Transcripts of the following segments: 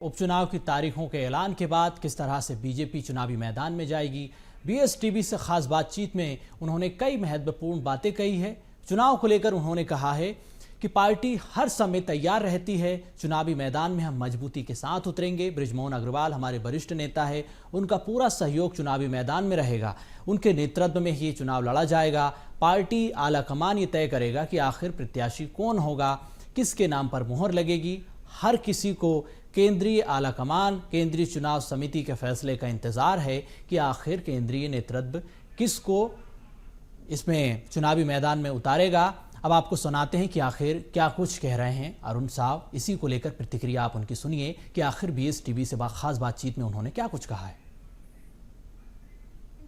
उपचुनाव की तारीखों के ऐलान के बाद किस तरह से बीजेपी चुनावी मैदान में जाएगी। बीएसटीवी से खास बातचीत में उन्होंने कई महत्वपूर्ण बातें कही है। चुनाव को लेकर उन्होंने कहा है कि पार्टी हर समय तैयार रहती है, चुनावी मैदान में हम मजबूती के साथ उतरेंगे। बृजमोहन अग्रवाल हमारे वरिष्ठ नेता है, उनका पूरा सहयोग चुनावी मैदान में रहेगा, उनके नेतृत्व में ये चुनाव लड़ा जाएगा। पार्टी आला कमान ये तय करेगा कि आखिर प्रत्याशी कौन होगा, किसके नाम पर मुहर लगेगी। हर किसी को केंद्रीय आला कमान, केंद्रीय चुनाव समिति के फैसले का इंतजार है कि आखिर केंद्रीय नेतृत्व किसको इसमें चुनावी मैदान में उतारेगा। अब आपको सुनाते हैं कि आखिर क्या कुछ कह रहे हैं अरुण साहब। इसी को लेकर प्रतिक्रिया आप उनकी सुनिए कि आखिर बीएसटीवी से खास बातचीत में उन्होंने क्या कुछ कहा है।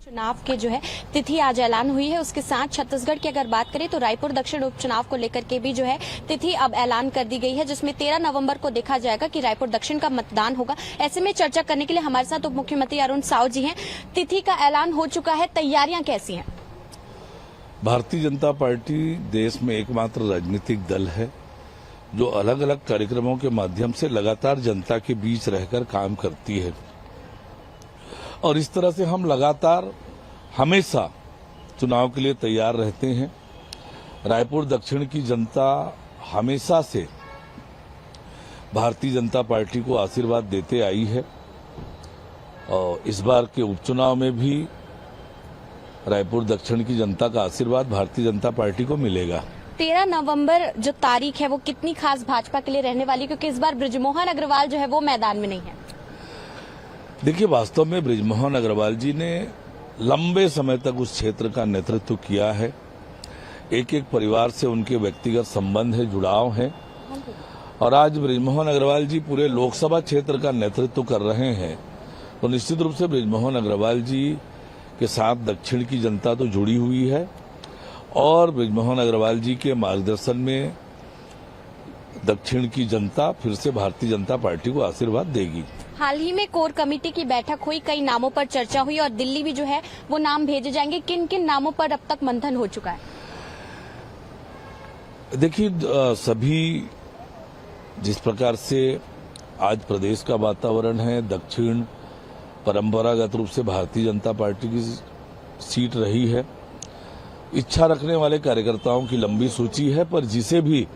चुनाव के जो है तिथि आज ऐलान हुई है, उसके साथ छत्तीसगढ़ की अगर बात करें तो रायपुर दक्षिण उपचुनाव को लेकर के भी जो है तिथि अब ऐलान कर दी गई है, जिसमें 13 नवंबर को देखा जाएगा कि रायपुर दक्षिण का मतदान होगा। ऐसे में चर्चा करने के लिए हमारे साथ उप मुख्यमंत्री अरुण साव जी हैं। तिथि का ऐलान हो चुका है, तैयारियां कैसी हैं? भारतीय जनता पार्टी देश में एकमात्र राजनीतिक दल है जो अलग अलग कार्यक्रमों के माध्यम से लगातार जनता के बीच रहकर काम करती है, और इस तरह से हम लगातार हमेशा चुनाव के लिए तैयार रहते हैं। रायपुर दक्षिण की जनता हमेशा से भारतीय जनता पार्टी को आशीर्वाद देते आई है, और इस बार के उपचुनाव में भी रायपुर दक्षिण की जनता का आशीर्वाद भारतीय जनता पार्टी को मिलेगा। 13 नवंबर जो तारीख है वो कितनी खास भाजपा के लिए रहने वाली, क्योंकि इस बार बृजमोहन अग्रवाल जो है वो मैदान में नहीं है। देखिए, वास्तव में बृजमोहन अग्रवाल जी ने लंबे समय तक उस क्षेत्र का नेतृत्व किया है। एक एक परिवार से उनके व्यक्तिगत संबंध है, जुड़ाव है, और आज बृजमोहन अग्रवाल जी पूरे लोकसभा क्षेत्र का नेतृत्व कर रहे हैं, तो निश्चित रूप से बृजमोहन अग्रवाल जी के साथ दक्षिण की जनता तो जुड़ी हुई है, और बृजमोहन अग्रवाल जी के मार्गदर्शन में दक्षिण की जनता फिर से भारतीय जनता पार्टी को आशीर्वाद देगी। हाल ही में कोर कमेटी की बैठक हुई, कई नामों पर चर्चा हुई और दिल्ली भी जो है वो नाम भेजे जाएंगे। किन किन नामों पर अब तक मंथन हो चुका है? देखिए, सभी जिस प्रकार से आज प्रदेश का वातावरण है, दक्षिण परंपरागत रूप से भारतीय जनता पार्टी की सीट रही है। इच्छा रखने वाले कार्यकर्ताओं की लंबी सूची है, पर जिसे भी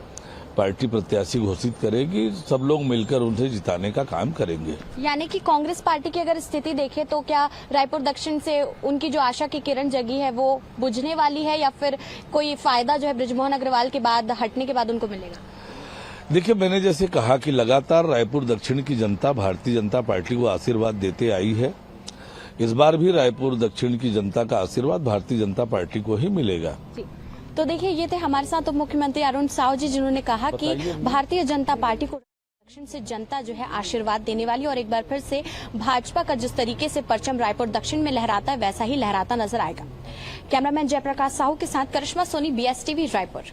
पार्टी प्रत्याशी घोषित करेगी, सब लोग मिलकर उनसे जिताने का काम करेंगे। यानी कि कांग्रेस पार्टी की अगर स्थिति देखें तो क्या रायपुर दक्षिण से उनकी जो आशा की किरण जगी है वो बुझने वाली है, या फिर कोई फायदा जो है बृजमोहन अग्रवाल के बाद हटने के बाद उनको मिलेगा? देखिए, मैंने जैसे कहा कि लगातार रायपुर दक्षिण की जनता भारतीय जनता पार्टी को आशीर्वाद देते आई है। इस बार भी रायपुर दक्षिण की जनता का आशीर्वाद भारतीय जनता पार्टी को ही मिलेगा। तो देखिए, ये थे हमारे साथ उप मुख्यमंत्री अरुण साव जी, जिन्होंने कहा कि भारतीय जनता पार्टी को दक्षिण से जनता जो है आशीर्वाद देने वाली, और एक बार फिर से भाजपा का जिस तरीके से परचम रायपुर दक्षिण में लहराता है वैसा ही लहराता नजर आएगा। कैमरामैन जयप्रकाश साहू के साथ करिश्मा सोनी, बीएसटीवी रायपुर।